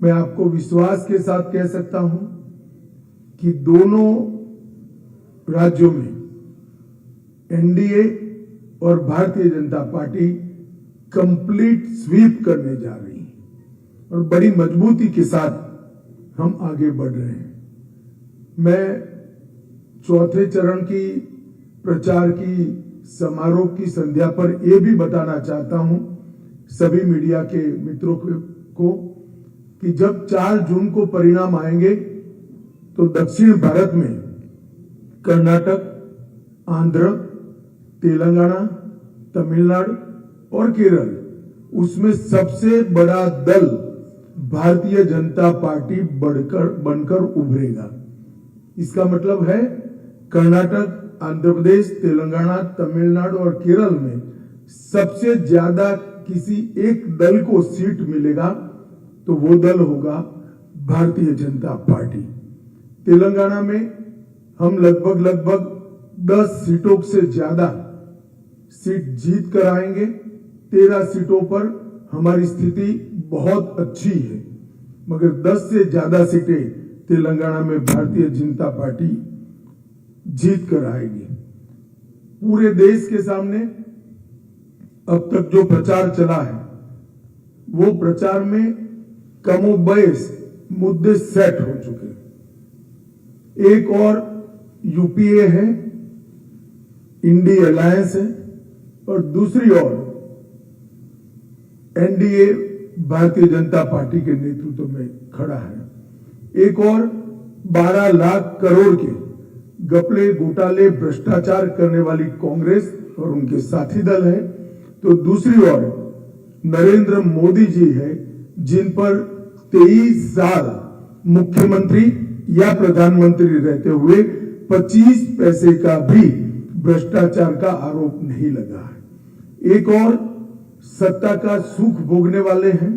मैं आपको विश्वास के साथ कह सकता हूं कि दोनों राज्यों में एनडीए और Bharatiya Janata party complete SVEEP करने जा रही है और बड़ी मजबूती के साथ हम आगे बढ़ रहे हैं। मैं चौथे चरण की प्रचार की समारोह की संध्या पर यह भी बताना चाहता हूं सभी मीडिया के मित्रों को कि जब 4 जून को परिणाम आएंगे तो दक्षिण भारत में कर्नाटक, आंध्र, तेलंगाना, तमिलनाडु और केरल, उसमें सबसे बड़ा दल भारतीय जनता पार्टी बनकर उभरेगा। इसका मतलब है कर्नाटक, आंध्र प्रदेश, तेलंगाना, तमिलनाडु और केरल में सबसे ज्यादा किसी एक दल को सीट मिलेगा तो वो दल होगा भारतीय जनता पार्टी। तेलंगाना में हम लगभग 10 सीटों से ज्यादा सीट जीत कर आएंगे। 13 सीटों पर हमारी स्थिति बहुत अच्छी है, मगर 10 से ज्यादा सीटें तेलंगाना में भारतीय जनता पार्टी जीत कर आएगी। पूरे देश के सामने अब तक जो प्रचार चला है वो प्रचार में कमोबेश मुद्दे सेट हो चुके। एक और यूपीए है, इंडी अलायंस है, और दूसरी ओर एनडीए भारतीय जनता पार्टी के नेतृत्व में खड़ा है। एक और 12 लाख करोड़ के घपले, घोटाले, भ्रष्टाचार करने वाली कांग्रेस और उनके साथी दल है, तो दूसरी ओर नरेंद्र मोदी जी है, जिन पर 23 साल मुख्यमंत्री या प्रधानमंत्री रहते हुए 25 पैसे का भी भ्रष्टाचार का आरोप नहीं लगा है। एक और सत्ता का सुख भोगने वाले हैं,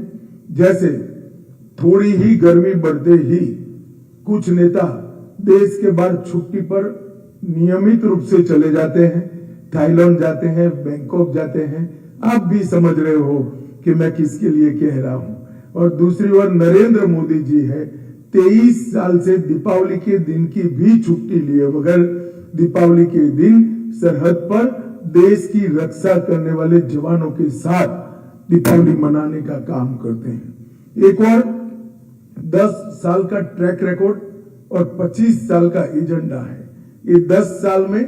जैसे थोड़ी ही गर्मी बढ़ते ही कुछ नेता देश के बाहर छुट्टी पर नियमित रूप से चले जाते हैं, थाईलैंड जाते हैं, बैंकॉक जाते हैं। आप भी समझ रहे हो कि मैं किसके लिए कह रहा हूं। और दूसरी ओर नरेंद्र मोदी जी है, 23 साल से दीपावली के दिन की भी छुट्टी लिए बगैर दीपावली के दिन सरहद पर देश की रक्षा करने वाले जवानों के साथ दीपावली मनाने का काम करते हैं। एक और 10 साल का ट्रैक रिकॉर्ड और 25 साल का एजेंडा है। ये 10 साल में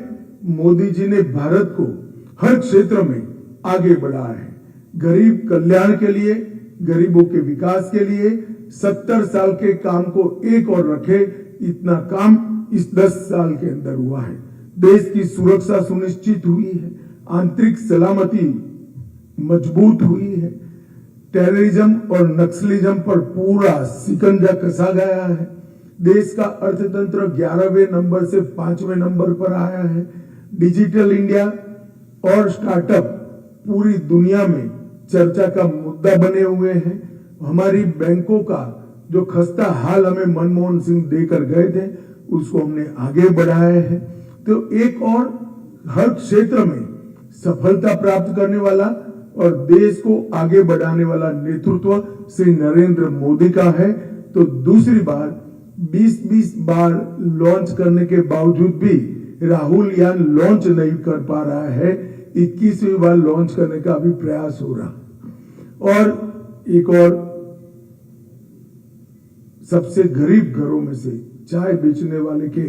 मोदी जी ने भारत को हर क्षेत्र में आगे बढ़ाया है। गरीब कल्याण के लिए, गरीबों के विकास के लिए 70 साल के काम को एक और रखे, इतना काम इस 10 साल के अंदर हुआ है। देश की सुरक्षा सुनिश्चित हुई है, आंतरिक सलामती मजबूत हुई है, टेररिज्म और नक्सलिज्म पर पूरा शिकंजा कसा गया है। देश का अर्थतंत्र 11वें नंबर से 5वें नंबर पर आया है। डिजिटल इंडिया और स्टार्टअप पूरी दुनिया में चर्चा का मुद्दा बने हुए हैं। हमारी बैंकों का जो खस्ता हाल हमें मनमोहन सिंह देकर गए थे, उसको हमने आगे बढ़ाया है। तो एक और हर क्षेत्र में सफलता प्राप्त करने वाला और देश को आगे बढ़ाने वाला नेतृत्व श्री नरेंद्र मोदी का है। तो दूसरी बार 20-20 बार लॉन्च करने के बावजूद भी राहुल यान लॉन्च नहीं कर पा रहा है, 21वीं बार लॉन्च करने का अभी प्रयास हो रहा। और एक और सबसे गरीब घरों में से चाय बेचने वाले के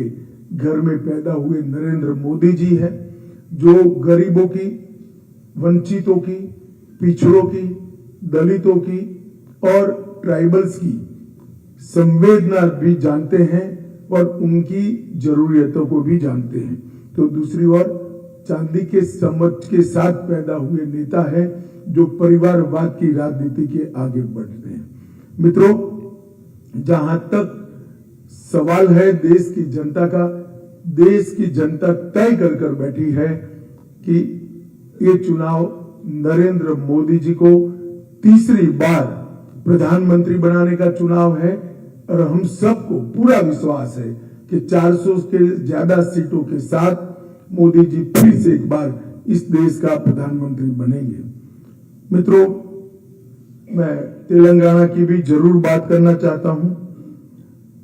घर में पैदा हुए नरेंद्र मोदी जी है, जो गरीबों की, वंचितों की, पिछड़ों की, दलितों की और ट्राइबल्स की संवेदना भी जानते हैं और उनकी जरूरतों को भी जानते हैं। तो दूसरी ओर चांदी के समझ के साथ पैदा हुए नेता है, जो परिवारवाद की राजनीति के आगे बढ़ते हैं। मित्रों, जहां तक सवाल है देश की जनता का, देश की जनता तय कर बैठी है कि ये चुनाव नरेंद्र मोदी जी को तीसरी बार प्रधानमंत्री बनाने का चुनाव है। और हम सबको पूरा विश्वास है कि 400 के ज्यादा सीटों के साथ मोदी जी फिर से एक बार इस देश का प्रधानमंत्री बनेंगे। मित्रों, मैं तेलंगाना की भी जरूर बात करना चाहता हूं।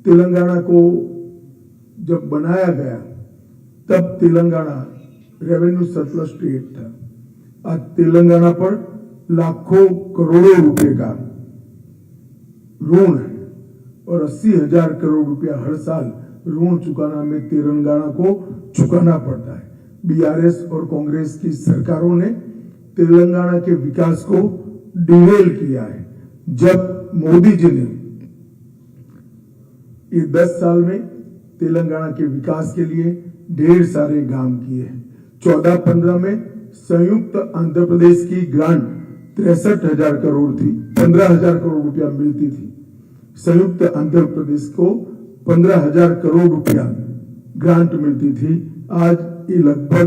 तेलंगाना को जब बनाया गया तब तेलंगाना रेवेन्यू सरप्लस स्टेट था। आज तेलंगाना पर लाखों करोड़ों रुपए का ऋण है और 80,000 करोड़ रुपया हर साल ऋण चुकाना में तेलंगाना को चुकाना पड़ता है। बीआरएस और कांग्रेस की सरकारों ने तेलंगाना के विकास को डिरेल किया है। जब मोदी जी ने ये 10 साल में तेलंगाना के विकास के लिए ढेर सारे काम किए हैं। 14-15 में संयुक्त आंध्र प्रदेश की ग्रांट 63,000 करोड़ थी, 15,000 करोड़ रुपया मिलती थी। संयुक्त आंध्र प्रदेश को 15,000 करोड़ रुपया ग्रांट मिलती थी। आज ये लगभग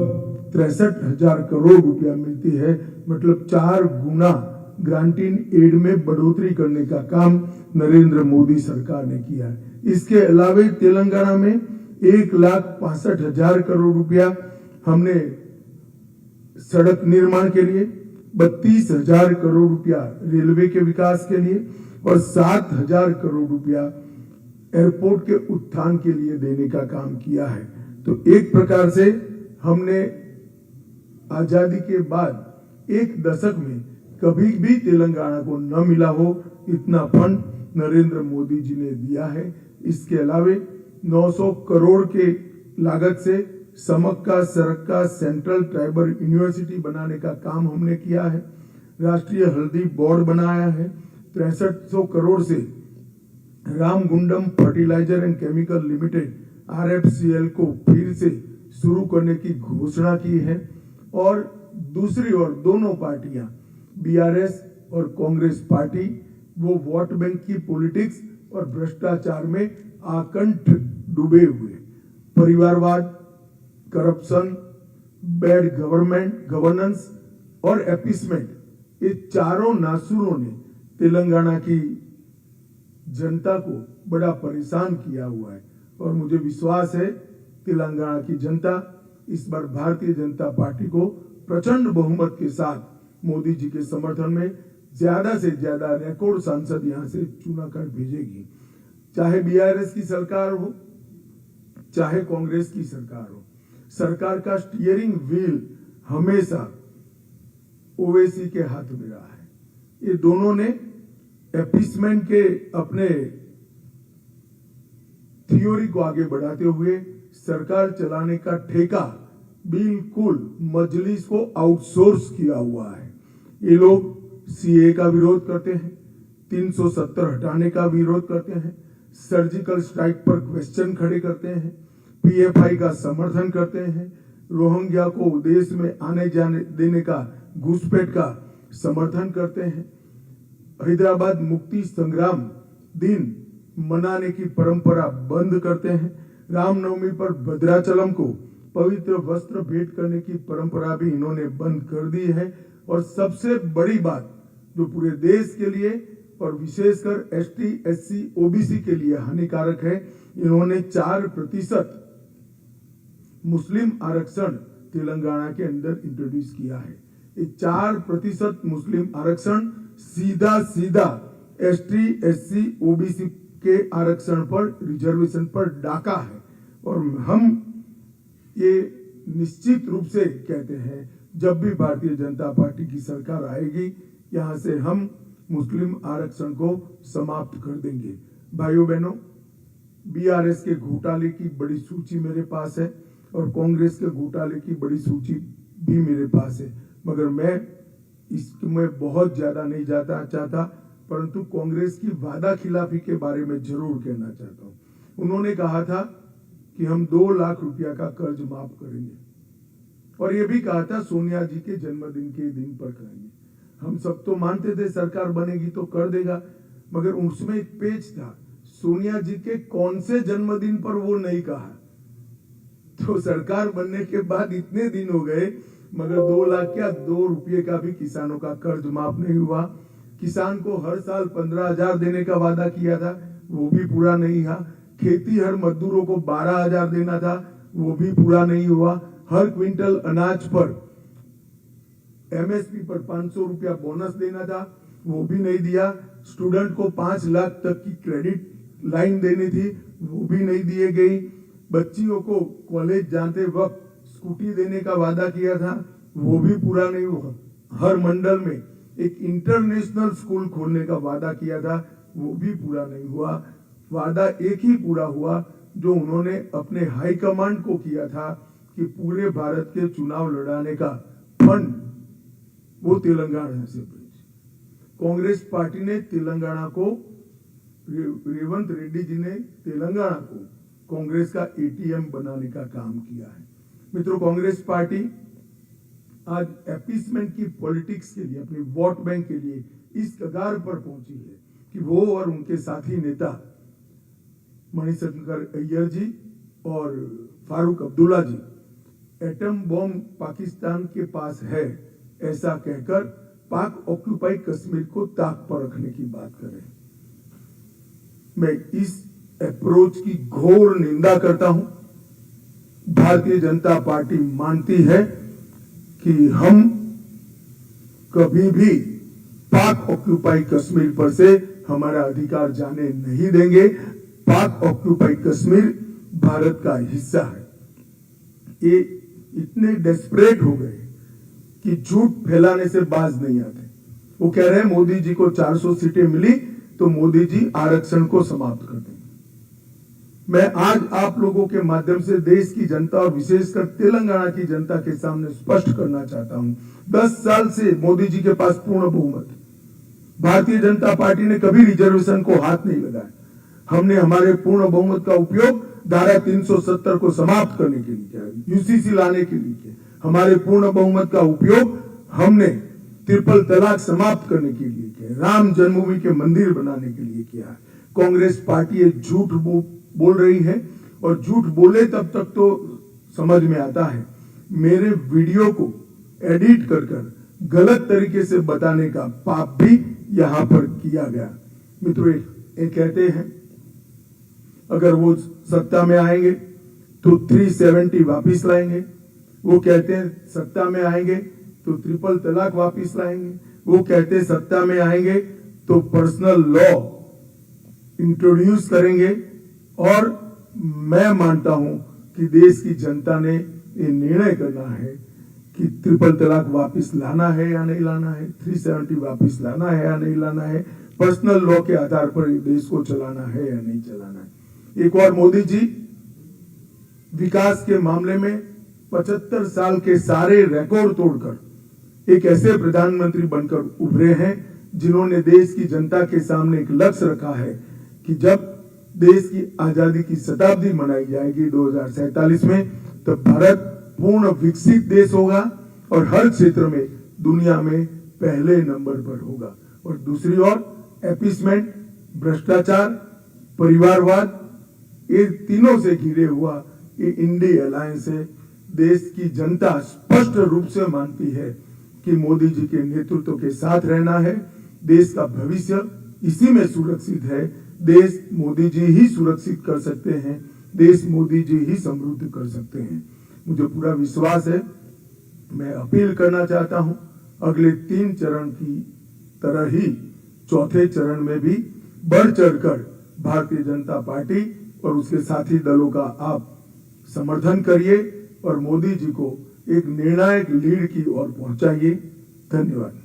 63,000 करोड़ रुपया मिलती है। मतलब 4 गुना ग्रांटिंग एड में बढ़ोतरी करने का काम नरेंद्र मोदी सरकार ने किया है। इसके अलावा तेलंगाना में 1,65,000 करोड़ रुपया हमने सड़क निर्माण के लिए, 32,000 करोड़ रुपया रेलवे के विकास के लिए और 7,000 करोड़ रुपया एयरपोर्ट के उत्थान के लिए देने का काम किया है। तो एक प्रकार से हमने आजादी के बाद एक दशक में कभी भी तेलंगाना को न मिला हो इतना फंड नरेंद्र मोदी जी ने दिया है। इसके अलावा 900 करोड़ के लागत से समक्का सरक्का सेंट्रल ट्राइबल यूनिवर्सिटी बनाने का काम हमने किया है। राष्ट्रीय हल्दी बोर्ड बनाया है। 6300 करोड़ से Ramagundam fertilizer and chemical limited RFCL को फिर से शुरू करने की घोषणा की है। और दूसरी ओर दोनों पार्टियां बीआरएस और कांग्रेस पार्टी वो वोट बैंक की पॉलिटिक्स और भ्रष्टाचार में आकंठ डूबे हुए, परिवारवाद, करप्शन, बैड गवर्नेंस और एपीसमेंट, ये चारों नासुरों ने तेलंगाना की जनता को बड़ा परेशान किया हुआ है। और मुझे विश्वास है तेलंगाना की जनता इस बार भारतीय जनता पार्टी को प्रचंड बहुमत के साथ मोदी जी के समर्थन में ज्यादा से ज्यादा रिकॉर्ड सांसद यहां से चुना कर भेजेगी। चाहे बीआरएस की सरकार हो, चाहे कांग्रेस की सरकार हो, सरकार का स्टीयरिंग व्हील हमेशा ओवैसी के हाथ में रहा है। ये दोनों ने एपीसमेंट के अपने थ्योरी को आगे बढ़ाते हुए सरकार चलाने का ठेका बिल्कुल मजलिस को आउटसोर्स किया हुआ है। ये लोग सीए का विरोध करते हैं, 370 हटाने का विरोध करते हैं, सर्जिकल स्ट्राइक पर क्वेश्चन खड़े करते हैं, पीएफआई का समर्थन करते हैं, रोहिंग्या को देश में आने जाने देने का घुसपैठ का समर्थन करते हैं, हैदराबाद मुक्ति संग्राम दिन मनाने की परंपरा बंद करते हैं, रामनवमी पर भद्राचलम को पवित्र वस्त्र भेंट करने की परंपरा भी इन्होंने बंद कर दी है। और सबसे बड़ी बात जो पूरे देश के लिए और विशेषकर एसटी, एससी, ओबीसी के लिए हानिकारक है, इन्होंने 4% मुस्लिम आरक्षण तेलंगाना के अंदर इंट्रोड्यूस किया है। ये 4% मुस्लिम आरक्षण सीधा एसटी, एससी, ओबीसी के आरक्षण पर, रिजर्वेशन पर डाका है। और हम ये निश्चित रूप से कहते हैं जब भी भारतीय जनता पार्टी की सरकार आएगी यहां से हम मुस्लिम आरक्षण को समाप्त कर देंगे। भाइयों बहनों, बीआरएस के घोटाले की बड़ी सूची मेरे पास है और कांग्रेस के घोटाले की बड़ी सूची भी मेरे पास है, मगर मैं इसमें बहुत ज्यादा नहीं जाता चाहता, परंतु कांग्रेस की वादा खिलाफी के बारे में जरूर कहना चाहता हूं। उन्होंने कहा था कि हम 2 लाख रुपया का कर्ज माफ करेंगे और ये भी कहा था सोनिया जी के जन्मदिन के दिन पर करेंगे। हम सब तो मानते थे सरकार बनेगी तो कर देगा, मगर उसमें एक पेच था, सोनिया जी के कौन से जन्मदिन पर वो नहीं कहा। तो सरकार बनने के बाद इतने दिन हो गए मगर 2 लाख क्या 2 रुपये का भी किसानों का कर्ज माफ नहीं हुआ। किसान को हर साल 15,000 देने का वादा किया था, वो भी पूरा नहीं हुआ। खेती हर मजदूरों को 12,000 देना था, वो भी पूरा नहीं हुआ। हर क्विंटल अनाज पर एमएसपी पर 500 रुपया बोनस देना था, वो भी नहीं दिया। स्टूडेंट को 5 लाख तक की क्रेडिट लाइन देनी थी, वो भी नहीं दिए गई। बच्चियों को कॉलेज जाते वक्त स्कूटी देने का वादा किया था, वो भी पूरा नहीं हुआ। हर मंडल में एक इंटरनेशनल स्कूल खोलने का वादा किया था, वो भी पूरा नहीं हुआ। वादा एक ही पूरा हुआ जो उन्होंने अपने हाई कमांड को किया था कि पूरे भारत के चुनाव लड़ाने का फंड वो तेलंगाना से भेजे। कांग्रेस पार्टी ने तेलंगाना को, रेवंत रेड्डी जी ने तेलंगाना को कांग्रेस का एटीएम बनाने का काम किया है। मित्रों, कांग्रेस पार्टी आज अपीसमेंट की पॉलिटिक्स के लिए, अपनी वोट बैंक के लिए इस कगार पर पहुंची है कि वो और उनके साथी नेता मणिशंकर अय्यर जी और फारूक अब्दुल्ला जी एटम बॉम्ब पाकिस्तान के पास है ऐसा कहकर पाक ऑक्यूपाई कश्मीर को ताक पर रखने की बात करें। मैं इस अप्रोच की घोर निंदा करता हूं। भारतीय जनता पार्टी मानती है कि हम कभी भी पाक ऑक्यूपाई कश्मीर पर से हमारा अधिकार जाने नहीं देंगे। पाक ऑक्यूपाई कश्मीर भारत का हिस्सा है। ये इतने डेस्परेट हो गए कि झूठ फैलाने से बाज नहीं आते। वो कह रहे हैं मोदी जी को 400 सीटें मिली तो मोदी जी आरक्षण को समाप्त कर देंगे। मैं आज आप लोगों के माध्यम से देश की जनता और विशेषकर तेलंगाना की जनता के सामने स्पष्ट करना चाहता हूं, 10 साल से मोदी जी के पास पूर्ण बहुमत। भारतीय जनता पार्टी ने कभी रिजर्वेशन को हाथ नहीं लगाया। हमने हमारे पूर्ण बहुमत का उपयोग धारा 370 को समाप्त करने के लिए किया, यूसीसी लाने के लिए किया। हमारे पूर्ण बहुमत का उपयोग हमने ट्रिपल तलाक समाप्त करने के लिए किया, राम जन्मभूमि के मंदिर बनाने के लिए किया। कांग्रेस पार्टी झूठ बोल रही है और झूठ बोले तब तक तो समझ में आता है। मेरे वीडियो को एडिट कर गलत तरीके से बताने का पाप भी यहां पर किया गया। मित्रों, ये कहते हैं अगर वो सत्ता में आएंगे तो 370 वापिस लाएंगे। वो कहते हैं सत्ता में आएंगे तो ट्रिपल तलाक वापिस लाएंगे। वो कहते हैं सत्ता में आएंगे तो पर्सनल लॉ इंट्रोड्यूस करेंगे। और मैं मानता हूं कि देश की जनता ने ये निर्णय करना है कि ट्रिपल तलाक वापिस लाना है या नहीं लाना है, 370 वापिस लाना है या नहीं लाना है, पर्सनल लॉ के आधार पर देश को चलाना है या नहीं चलाना है। एक और, मोदी जी विकास के मामले में 75 साल के सारे रिकॉर्ड तोड़कर एक ऐसे प्रधानमंत्री बनकर उभरे हैं जिन्होंने देश की जनता के सामने एक लक्ष्य रखा है कि जब देश की आजादी की शताब्दी मनाई जाएगी 2047 में, तब भारत पूर्ण विकसित देश होगा और हर क्षेत्र में दुनिया में पहले नंबर पर होगा। और दूसरी ओर अपीसमेंट, भ्रष्टाचार, परिवारवाद, ये तीनों से घिरे हुआ ये इंडी अलायंस है। देश की जनता स्पष्ट रूप से मानती है कि मोदी जी के नेतृत्व के साथ रहना है। देश का भविष्य इसी में सुरक्षित है। देश मोदी जी ही सुरक्षित कर सकते हैं, देश मोदी जी ही समृद्ध कर सकते हैं। मुझे पूरा विश्वास है। मैं अपील करना चाहता हूं, अगले 3 चरण की तरह ही चौथे चरण में भी बढ़ चढ़कर भारतीय जनता पार्टी और उसके साथी दलों का आप समर्थन करिए और मोदी जी को एक निर्णायक लीड की ओर पहुंचाइए। धन्यवाद।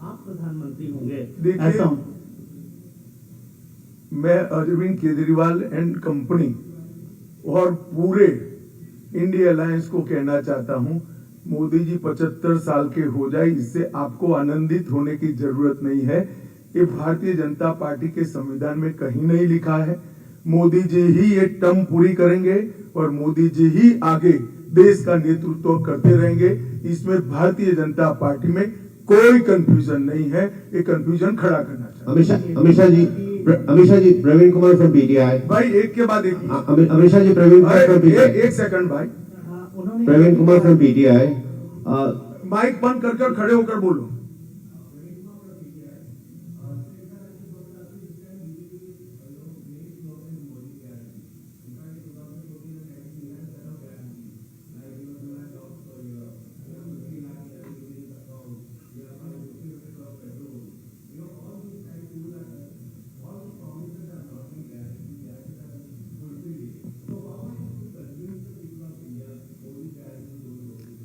आप प्रधानमंत्री होंगे, देखिए, मैं अरविंद केजरीवाल एंड कंपनी और पूरे इंडिया अलायंस को कहना चाहता हूं, मोदी जी 75 साल के हो जाए, इससे आपको आनंदित होने की जरूरत नहीं है। ये भारतीय जनता पार्टी के संविधान में कहीं नहीं लिखा है। मोदी जी ही ये टर्म पूरी करेंगे और मोदी जी ही आगे देश का नेतृत्व करते रहेंगे। इसमें भारतीय जनता पार्टी में कोई कंफ्यूजन नहीं है। ये कंफ्यूजन खड़ा करना चाहिए। Amit Shah ji, Praveen Kumar from PTI. भाई एक के बाद एक। Amit Shah ji, Praveen Kumar from PTI. एक सेकंड भाई, Praveen Kumar from PTI. Mic बंद कर खड़े होकर बोलो।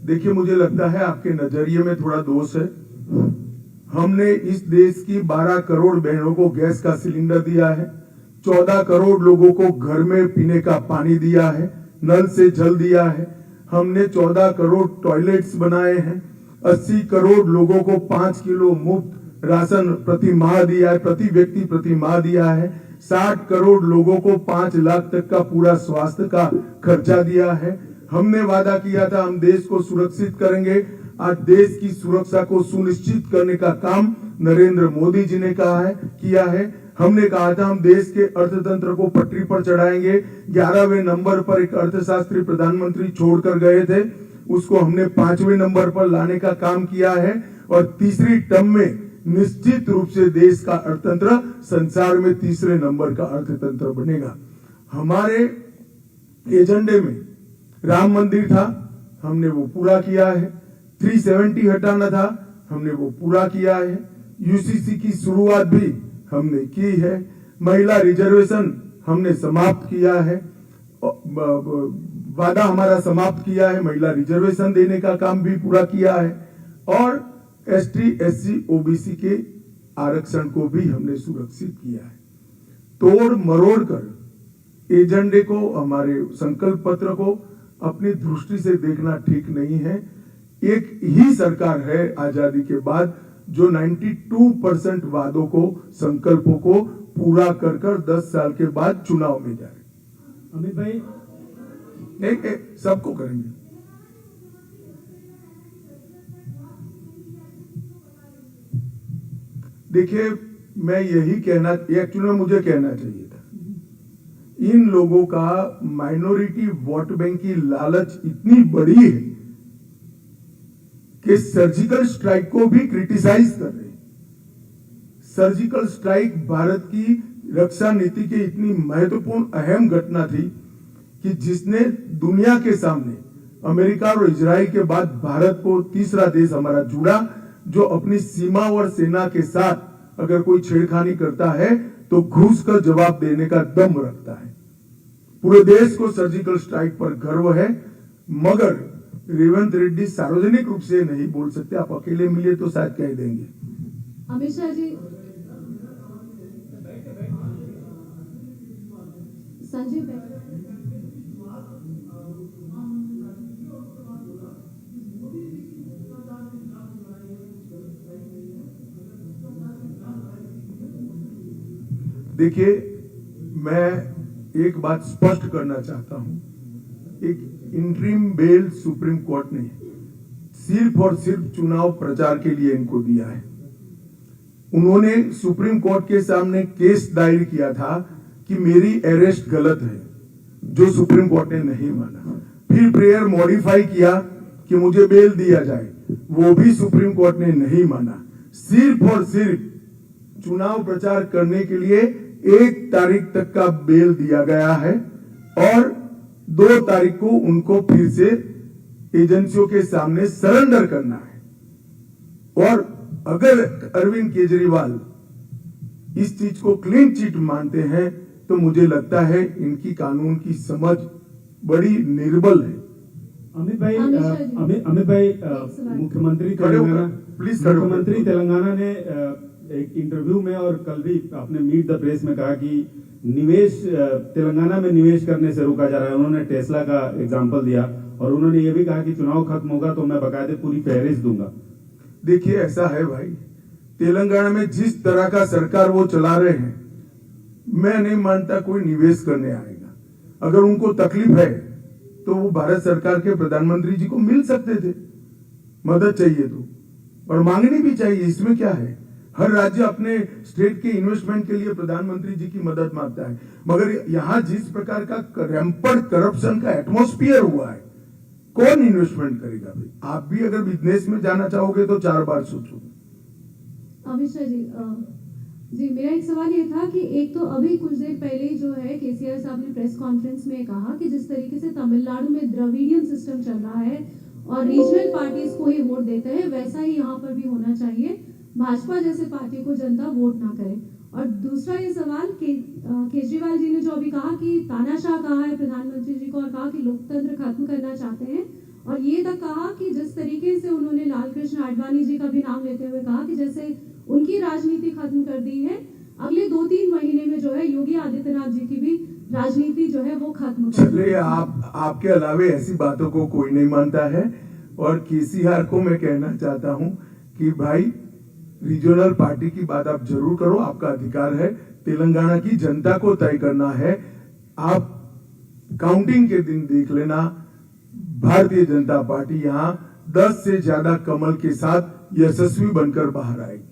देखिए, मुझे लगता है आपके नजरिए में थोड़ा दोष है। हमने इस देश की 12 करोड़ बहनों को गैस का सिलेंडर दिया है, 14 करोड़ लोगों को घर में पीने का पानी दिया है, नल से जल दिया है। हमने 14 करोड़ टॉयलेट्स बनाए हैं, 80 करोड़ लोगों को 5 किलो मुफ्त राशन प्रति माह दिया है, प्रति व्यक्ति प्रति माह दिया है। 60 करोड़ लोगों को 5 लाख तक का पूरा स्वास्थ्य का खर्चा दिया है। हमने वादा किया था हम देश को सुरक्षित करेंगे। आज देश की सुरक्षा को सुनिश्चित करने का काम नरेंद्र मोदी जी ने किया है। हमने कहा था हम देश के अर्थतंत्र को पटरी पर चढ़ाएंगे। 11वें नंबर पर एक अर्थशास्त्री प्रधानमंत्री छोड़कर गए थे, उसको हमने 5वें नंबर पर लाने का काम किया है और तीसरी टर्म में निश्चित रूप से देश का अर्थतंत्र संसार में तीसरे नंबर का अर्थतंत्र बनेगा। हमारे एजेंडे में राम मंदिर था, हमने वो पूरा किया है। 370 हटाना था, हमने वो पूरा किया है। यूसीसी की शुरुआत भी हमने की है। महिला रिजर्वेशन हमने समाप्त किया है, वादा हमारा समाप्त किया है। महिला रिजर्वेशन देने का काम भी पूरा किया है और एसटी एससी ओबीसी के आरक्षण को भी हमने सुरक्षित किया है। तोड़ मरोड़ कर एजेंडे को, हमारे संकल्प पत्र को अपनी दृष्टि से देखना ठीक नहीं है। एक ही सरकार है आजादी के बाद जो 92% वादों को, संकल्पों को पूरा कर 10 साल के बाद चुनाव में जाए। अमित भाई, एक सबको करेंगे। देखिए, मैं यही कहना, एक्चुअली मुझे कहना चाहिए था, इन लोगों का माइनॉरिटी वोट बैंक की लालच इतनी बड़ी है कि सर्जिकल स्ट्राइक को भी क्रिटिसाइज कर रहे हैं। सर्जिकल स्ट्राइक भारत की रक्षा नीति की इतनी महत्वपूर्ण अहम घटना थी कि जिसने दुनिया के सामने अमेरिका और इजराइल के बाद भारत को तीसरा देश हमारा जुड़ा, जो अपनी सीमा और सेना के साथ अगर कोई छेड़खानी करता है तो घुस कर जवाब देने का दम रखता है। पूरे देश को सर्जिकल स्ट्राइक पर गर्व है, मगर रेवंत रेड्डी सार्वजनिक रूप से नहीं बोल सकते। आप अकेले मिले तो शायद कह देंगे। अमित शाह जी, संजय भाई, देखिए, मैं एक बात स्पष्ट करना चाहता हूं। एक इंटरिम बेल सुप्रीम कोर्ट ने सिर्फ और सिर्फ चुनाव प्रचार के लिए इनको दिया है। उन्होंने सुप्रीम कोर्ट के सामने केस दायर किया था कि मेरी अरेस्ट गलत है, जो सुप्रीम कोर्ट ने नहीं माना। फिर प्रेयर मॉडिफाई किया कि मुझे बेल दिया जाए, वो भी सुप्रीम कोर्ट ने नहीं माना। सिर्फ और सिर्फ चुनाव प्रचार करने के लिए 1 तारीख तक का बेल दिया गया है और 2 तारीख को उनको फिर से एजेंसियों के सामने सरेंडर करना है। और अगर अरविंद केजरीवाल इस चीज को क्लीन चिट मानते हैं तो मुझे लगता है इनकी कानून की समझ बड़ी निर्बल है। अमित भाई, मुख्यमंत्री प्लीज तेलंगाना ने एक इंटरव्यू में और कल भी आपने मीट द प्रेस में कहा कि निवेश तेलंगाना में निवेश करने से रोका जा रहा है। उन्होंने टेस्ला का एग्जांपल दिया और उन्होंने ये भी कहा कि चुनाव खत्म होगा तो मैं बकायदे पूरी फहरिस्त दूंगा। देखिए, ऐसा है भाई, तेलंगाना में जिस तरह का सरकार वो चला रहे हैं, मैं नहीं मानता कोई निवेश करने आएगा। अगर उनको तकलीफ है तो वो भारत सरकार के प्रधानमंत्री जी को मिल सकते थे, मदद चाहिए तो, और मांगनी भी चाहिए। इसमें क्या है, हर राज्य अपने स्टेट के इन्वेस्टमेंट के लिए प्रधानमंत्री जी की मदद मांगता है। मगर यहाँ जिस प्रकार का रैंपेंट करप्शन का एटमॉस्फेयर हुआ है, कौन इन्वेस्टमेंट करेगा भाई? आप भी अगर बिजनेस में जाना चाहोगे तो 4 बार सोचो। अमित शाह जी, मेरा एक सवाल ये था कि एक तो अभी कुछ देर पहले जो है केसीआर साहब ने प्रेस कॉन्फ्रेंस में कहा कि जिस तरीके से तमिलनाडु में द्रविडियन सिस्टम चल रहा है और रीजनल पार्टीज को ही वोट देते हैं, वैसा ही यहाँ पर भी होना चाहिए। भाजपा जैसे पार्टी को जनता वोट ना करे। और दूसरा ये सवाल केजरीवाल जी ने जो अभी कहा कि तानाशाह कहा है प्रधानमंत्री जी को और कहा कि लोकतंत्र खत्म करना चाहते हैं और ये तक कहा कि जिस तरीके से उन्होंने लाल कृष्ण आडवाणी जी का भी नाम लेते हुए कहा कि जैसे उनकी राजनीति खत्म कर दी है, अगले 2-3 महीने में जो है योगी आदित्यनाथ जी की भी राजनीति जो है वो खत्म कर चलिए, आपके अलावे ऐसी बातों को कोई नहीं मानता है। और केसीआर को मैं कहना चाहता हूं कि भाई, रीजनल पार्टी की बात आप जरूर करो, आपका अधिकार है। तेलंगाना की जनता को तय करना है। आप काउंटिंग के दिन देख लेना, भारतीय जनता पार्टी यहां 10 से ज्यादा कमल के साथ यशस्वी बनकर बाहर आएगी।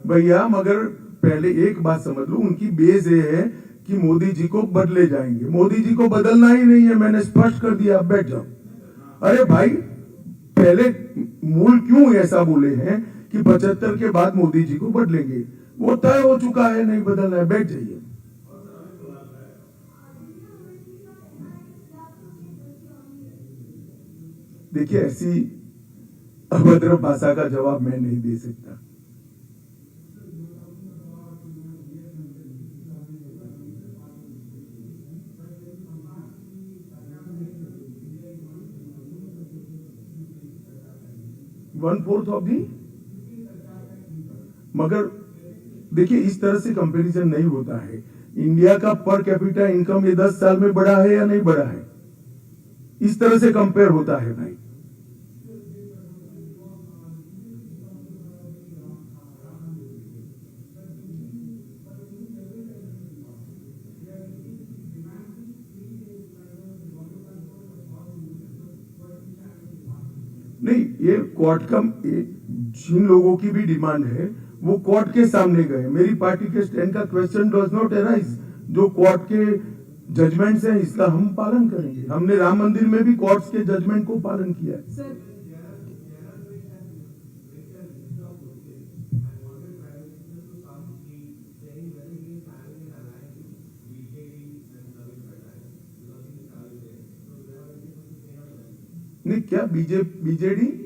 भैया, मगर पहले एक बात समझ लो, उनकी बेस ये है कि मोदी जी को बदले जाएंगे। मोदी जी को बदलना ही नहीं है, मैंने स्पष्ट कर दिया, बैठ जाओ। अरे भाई, पहले मूल क्यों ऐसा बोले हैं कि 75 के बाद मोदी जी को बदलेंगे? वो तय हो चुका है, नहीं बदलना है, बैठ जाइए। देखिए, ऐसी अभद्र भाषा का जवाब मैं नहीं दे सकता। वन फोर्थ ऑफ दी, मगर देखिए, इस तरह से कंपैरिजन नहीं होता है। इंडिया का पर कैपिटा इनकम ये 10 साल में बढ़ा है या नहीं बढ़ा है? इस तरह से कंपेयर होता है भाई। नहीं, ये कोर्ट का, जिन लोगों की भी डिमांड है वो कोर्ट के सामने गए। मेरी पार्टी के स्टैंड का क्वेश्चन डज नॉट अराइज। जो कोर्ट के जजमेंट्स हैं, इसका हम पालन करेंगे। हमने राम मंदिर में भी कोर्ट्स के जजमेंट को पालन किया है। सर, नहीं, क्या बीजेडी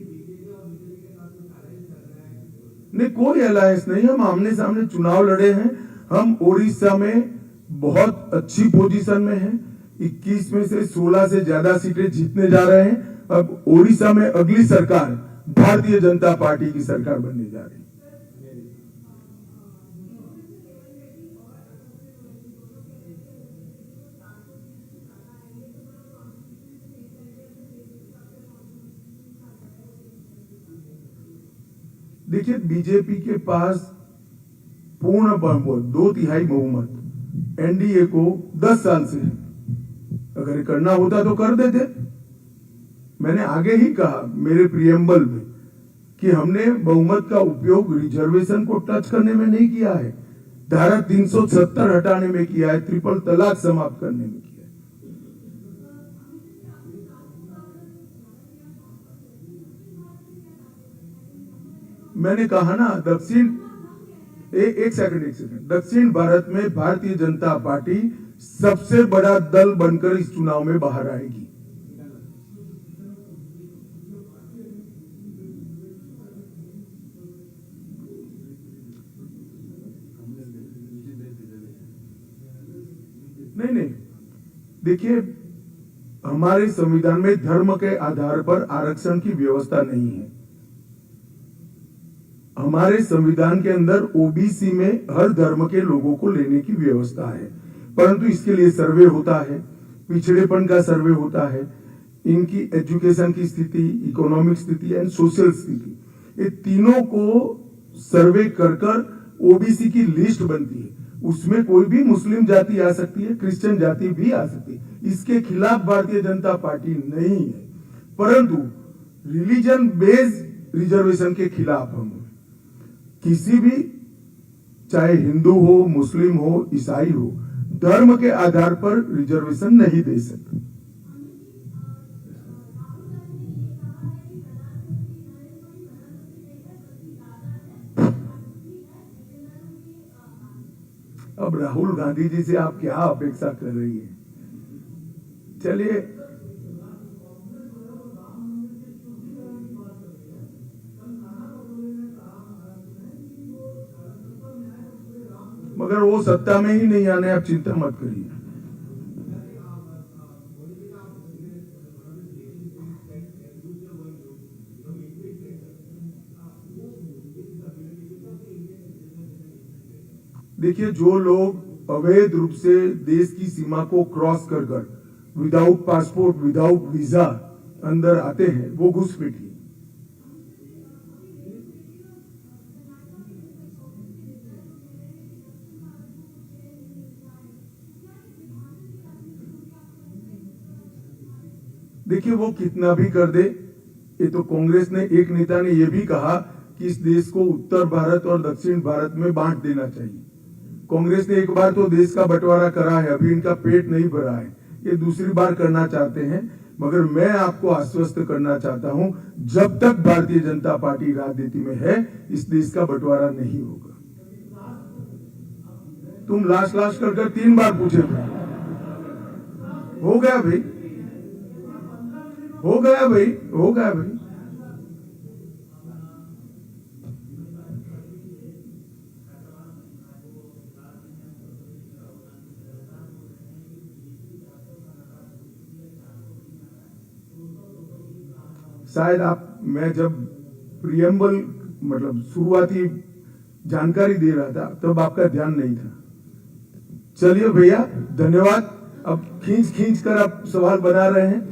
नहीं, कोई अलायंस नहीं। हम आमने सामने चुनाव लड़े हैं। हम ओडिशा में बहुत अच्छी पोजीशन में हैं। 21 में से 16 से ज्यादा सीटें जीतने जा रहे हैं। अब ओडिशा में अगली सरकार भारतीय जनता पार्टी की सरकार बनने जा रही है। देखिए, बीजेपी के पास पूर्ण बहुमत, 2/3 बहुमत एनडीए को 10 साल से है। अगर ये करना होता तो कर देते। मैंने आगे ही कहा मेरे प्रियम्बल में कि हमने बहुमत का उपयोग रिजर्वेशन को टच करने में नहीं किया है, धारा 370 हटाने में किया है, ट्रिपल तलाक समाप्त करने में किया है। मैंने कहा ना, एक सेकंड, दक्षिण भारत में भारतीय जनता पार्टी सबसे बड़ा दल बनकर इस चुनाव में बाहर आएगी। नहीं, देखिए, हमारे संविधान में धर्म के आधार पर आरक्षण की व्यवस्था नहीं है। हमारे संविधान के अंदर ओबीसी में हर धर्म के लोगों को लेने की व्यवस्था है, परंतु इसके लिए सर्वे होता है, पिछड़ेपन का सर्वे होता है, इनकी एजुकेशन की स्थिति, इकोनॉमिक स्थिति एंड सोशल स्थिति, ये तीनों को सर्वे कर ओबीसी की लिस्ट बनती है। उसमें कोई भी मुस्लिम जाति आ सकती है, क्रिश्चियन जाति भी आ सकती है। इसके खिलाफ भारतीय जनता पार्टी नहीं है, परंतु रिलीजन बेस्ड रिजर्वेशन के खिलाफ हम किसी भी, चाहे हिंदू हो, मुस्लिम हो, ईसाई हो, धर्म के आधार पर रिजर्वेशन नहीं दे सकते। अब राहुल गांधी जी से आप क्या अपेक्षा कर रही है? चलिए, मगर वो सत्ता में ही नहीं आने, आप चिंता मत करिए। देखिए, जो लोग अवैध रूप से देश की सीमा को क्रॉस कर विदाउट पासपोर्ट, विदाउट वीजा अंदर आते हैं, वो घुसपैठी। देखिए, वो कितना भी कर दे, ये तो कांग्रेस ने, एक नेता ने यह भी कहा कि इस देश को उत्तर भारत और दक्षिण भारत में बांट देना चाहिए। कांग्रेस ने एक बार तो देश का बंटवारा करा है, अभी इनका पेट नहीं भरा है, ये दूसरी बार करना चाहते हैं। मगर मैं आपको आश्वस्त करना चाहता हूं, जब तक भारतीय जनता पार्टी राजनीति में है, इस देश का बंटवारा नहीं होगा। तुम लाश कर 3 बार पूछे भाई, हो गया भाई, हो गया भाई, हो गया भाई। शायद मैं जब प्रियम्बल मतलब शुरुआती जानकारी दे रहा था तब आपका ध्यान नहीं था। चलिए भैया, धन्यवाद। अब खींच कर आप सवाल बना रहे हैं।